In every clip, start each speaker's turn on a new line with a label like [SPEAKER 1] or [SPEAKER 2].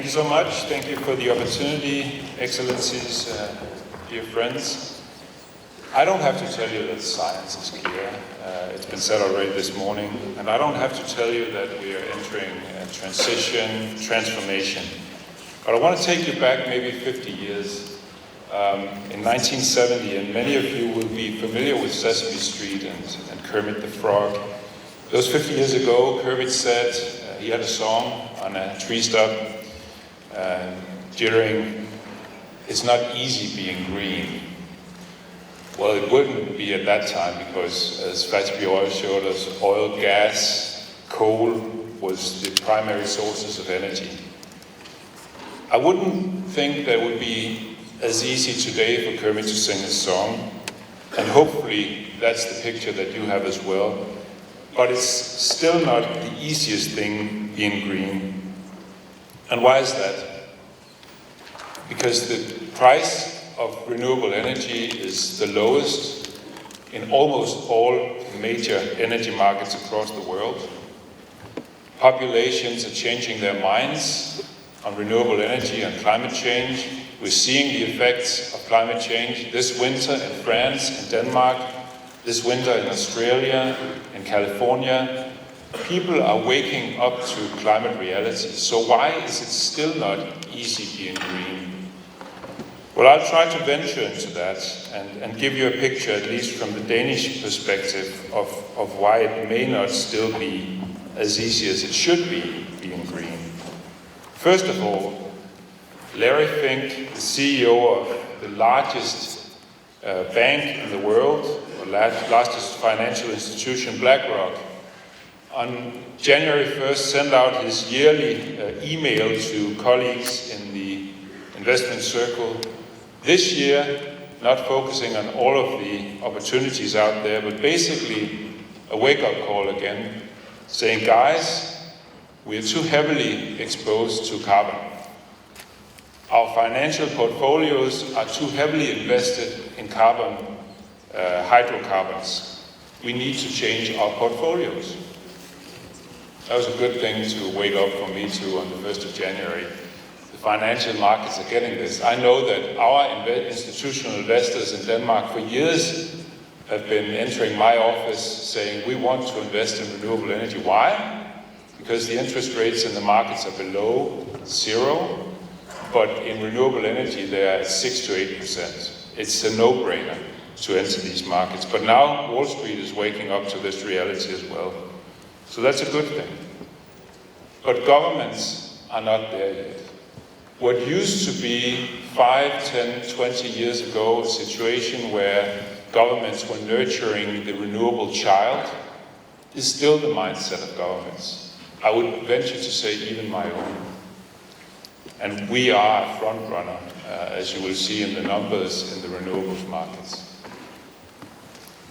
[SPEAKER 1] Thank you so much. Thank you for the opportunity, Excellencies, dear friends. I don't have to tell you that science is clear. It's been said already this morning, and I don't have to tell you that we are entering a transition, transformation. But I want to take you back maybe 50 years. In 1970, and many of you will be familiar with Sesame Street and Kermit the Frog. Those 50 years ago, Kermit said, he had a song on a tree stump during, "It's not easy being green." Well, it wouldn't be at that time because, as Fatby Oil showed us, oil, gas, coal was the primary sources of energy. I wouldn't think that it would be as easy today for Kermit to sing his song, and hopefully that's the picture that you have as well. But it's still not the easiest thing being green. And why is that? Because the price of renewable energy is the lowest in almost all major energy markets across the world. Populations are changing their minds on renewable energy and climate change. We're seeing the effects of climate change this winter in France and Denmark, this winter in Australia, in California. People are waking up to climate reality. So why is it still not easy being green? Well, I'll try to venture into that and give you a picture, at least from the Danish perspective, of why it may not still be as easy as it should be being green. First of all, Larry Fink, the CEO of the largest bank in the world, or largest financial institution, BlackRock, on January 1st sent out his yearly email to colleagues in the investment circle. This year, not focusing on all of the opportunities out there, but basically a wake-up call again, saying, guys, we are too heavily exposed to carbon. Our financial portfolios are too heavily invested in carbon, hydrocarbons. We need to change our portfolios. That was a good thing to wake up for me too on the 1st of January. The financial markets are getting this. I know that our institutional investors in Denmark for years have been entering my office saying we want to invest in renewable energy. Why? Because the interest rates in the markets are below zero, but in renewable energy they are at 6 to 8%. It's a no-brainer to enter these markets. But now Wall Street is waking up to this reality as well. So that's a good thing. But governments are not there yet. What used to be 5, 10, 20 years ago a situation where governments were nurturing the renewable child is still the mindset of governments. I would venture to say even my own. And we are a front runner, as you will see in the numbers in the renewables markets.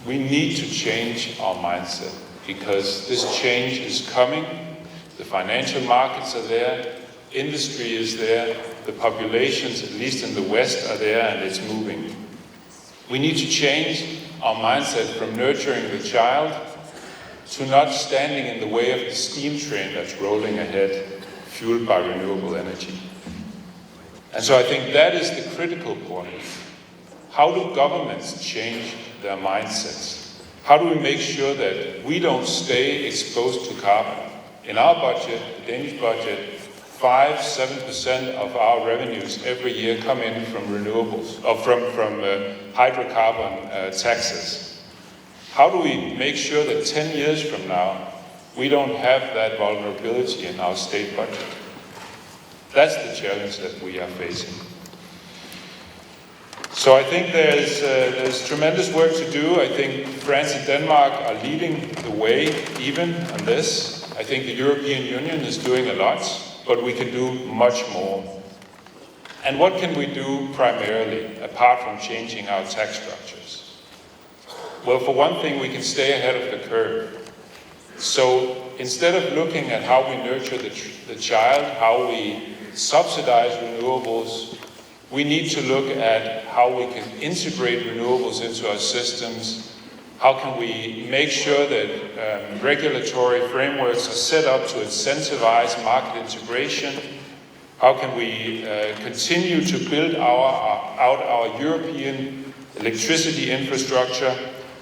[SPEAKER 1] We need to change our mindset because this change is coming. The financial markets are there, industry is there, the populations, at least in the West, are there, and it's moving. We need to change our mindset from nurturing the child to not standing in the way of the steam train that's rolling ahead, fueled by renewable energy. And so I think that is the critical point. How do governments change their mindsets? How do we make sure that we don't stay exposed to carbon? In our budget, the Danish budget, 5-7% of our revenues every year come in from renewables, or from hydrocarbon taxes. How do we make sure that 10 years from now, we don't have that vulnerability in our state budget? That's the challenge that we are facing. So I think there's tremendous work to do. I think France and Denmark are leading the way even on this. I think the European Union is doing a lot, but we can do much more. And what can we do primarily, apart from changing our tax structures? Well, for one thing, we can stay ahead of the curve. So instead of looking at how we nurture the child, how we subsidize renewables, we need to look at how we can integrate renewables into our systems. How can we make sure that regulatory frameworks are set up to incentivize market integration? How can we continue to build out our European electricity infrastructure?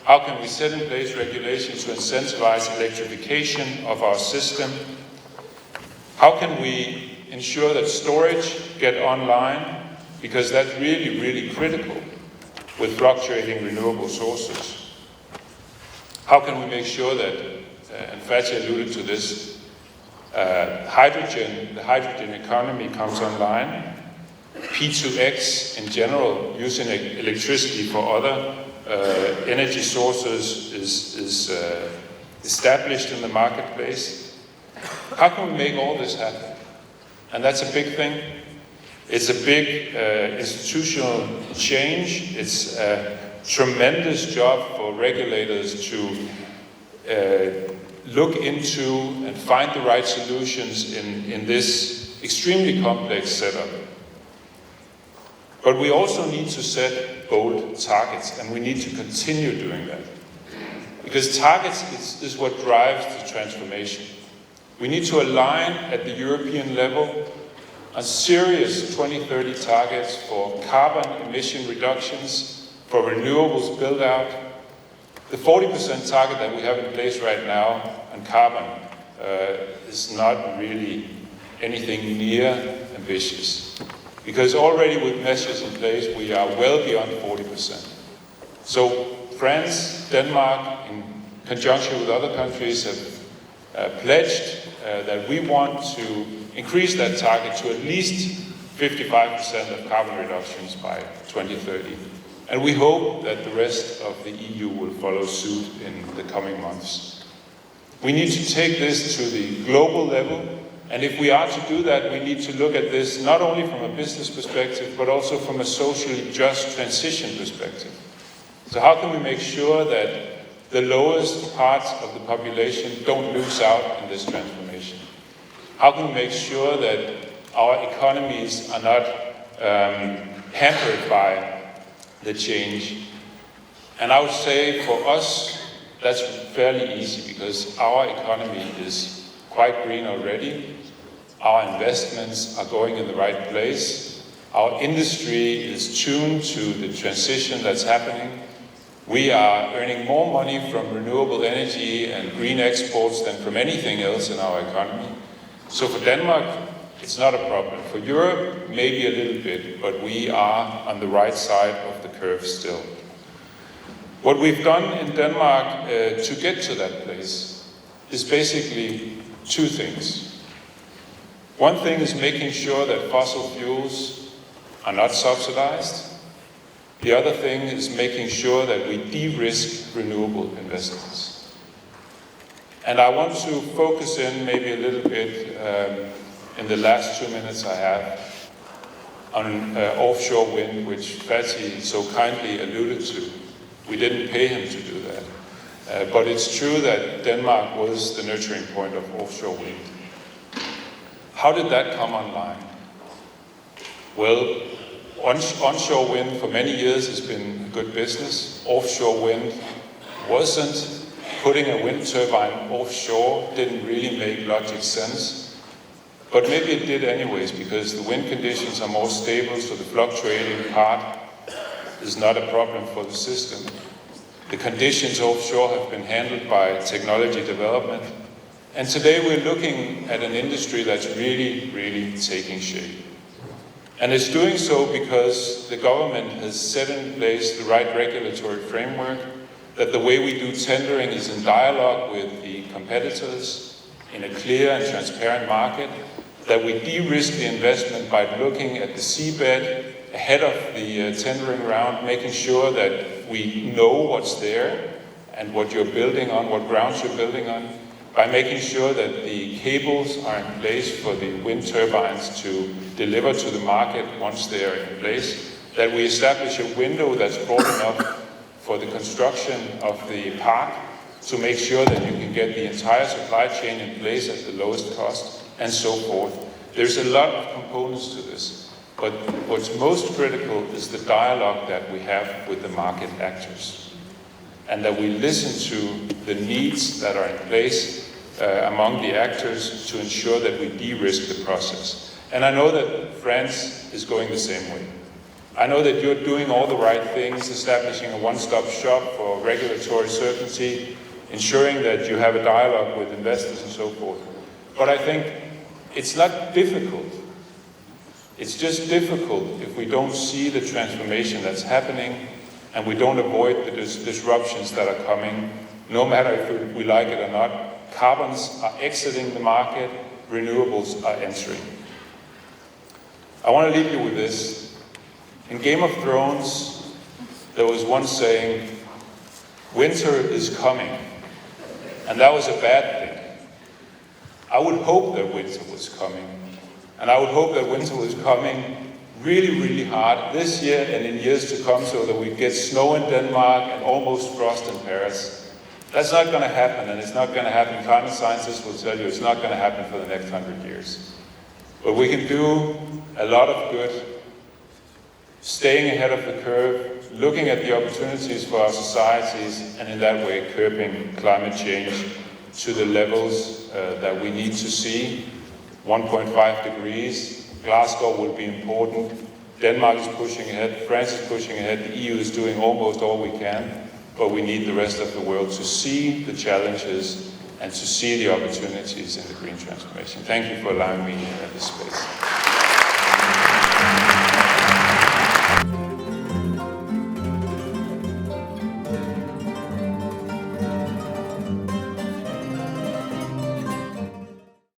[SPEAKER 1] How can we set in place regulations to incentivize electrification of our system? How can we ensure that storage get online? Because that's really, really critical with fluctuating renewable sources. How can we make sure that, and Fatih alluded to this, the hydrogen economy comes online, P2X in general, using electricity for other energy sources is established in the marketplace. How can we make all this happen? And that's a big thing. It's a big institutional change. It's a tremendous job for regulators to look into and find the right solutions in this extremely complex setup. But we also need to set bold targets, and we need to continue doing that. Because targets is what drives the transformation. We need to align at the European level on serious 2030 targets for carbon emission reductions, for renewables build-out. The 40% target that we have in place right now on carbon is not really anything near ambitious. Because already with measures in place, we are well beyond 40%. So France, Denmark, in conjunction with other countries, have pledged that we want to increase that target to at least 55% of carbon reductions by 2030. And we hope that the rest of the EU will follow suit in the coming months. We need to take this to the global level, and if we are to do that, we need to look at this not only from a business perspective, but also from a socially just transition perspective. So how can we make sure that the lowest parts of the population don't lose out in this transformation? How can we make sure that our economies are not hampered by the change? And I would say for us, that's fairly easy because our economy is quite green already. Our investments are going in the right place. Our industry is tuned to the transition that's happening. We are earning more money from renewable energy and green exports than from anything else in our economy. So for Denmark, it's not a problem. For Europe, maybe a little bit, but we are on the right side of the curve still. What we've done in Denmark to get to that place is basically two things. One thing is making sure that fossil fuels are not subsidized. The other thing is making sure that we de-risk renewable investments. And I want to focus in maybe a little bit in the last 2 minutes I have on offshore wind, which Fatih so kindly alluded to. We didn't pay him to do that. But it's true that Denmark was the nurturing point of offshore wind. How did that come online? Well, onshore wind for many years has been a good business. Offshore wind wasn't. Putting a wind turbine offshore didn't really make logic sense. But maybe it did anyways, because the wind conditions are more stable, so the fluctuating part is not a problem for the system. The conditions offshore have been handled by technology development. And today we're looking at an industry that's really, really taking shape. And it's doing so because the government has set in place the right regulatory framework, that the way we do tendering is in dialogue with the competitors in a clear and transparent market, that we de-risk the investment by looking at the seabed ahead of the tendering round, making sure that we know what's there and what you're building on, what grounds you're building on, by making sure that the cables are in place for the wind turbines to deliver to the market once they're in place, that we establish a window that's broad enough for the construction of the park to make sure that you can get the entire supply chain in place at the lowest cost, and so forth. There's a lot of components to this, but what's most critical is the dialogue that we have with the market actors, and that we listen to the needs that are in place among the actors to ensure that we de-risk the process. And I know that France is going the same way. I know that you're doing all the right things, establishing a one-stop shop for regulatory certainty, ensuring that you have a dialogue with investors and so forth. But I think it's not difficult. It's just difficult if we don't see the transformation that's happening and we don't avoid the disruptions that are coming, no matter if we like it or not. Carbons are exiting the market, renewables are entering. I want to leave you with this. In Game of Thrones, there was one saying, winter is coming. And that was a bad thing. I would hope that winter was coming. And I would hope that winter was coming really, really hard this year and in years to come, so that we get snow in Denmark and almost frost in Paris. That's not going to happen, and it's not going to happen. Climate scientists will tell you it's not going to happen for the next 100 years. But we can do a lot of good, staying ahead of the curve, looking at the opportunities for our societies, and in that way curbing climate change to the levels that we need to see. 1.5 degrees, Glasgow will be important. Denmark is pushing ahead, France is pushing ahead, the EU is doing almost all we can, but we need the rest of the world to see the challenges and to see the opportunities in the green transformation. Thank you for allowing me this space.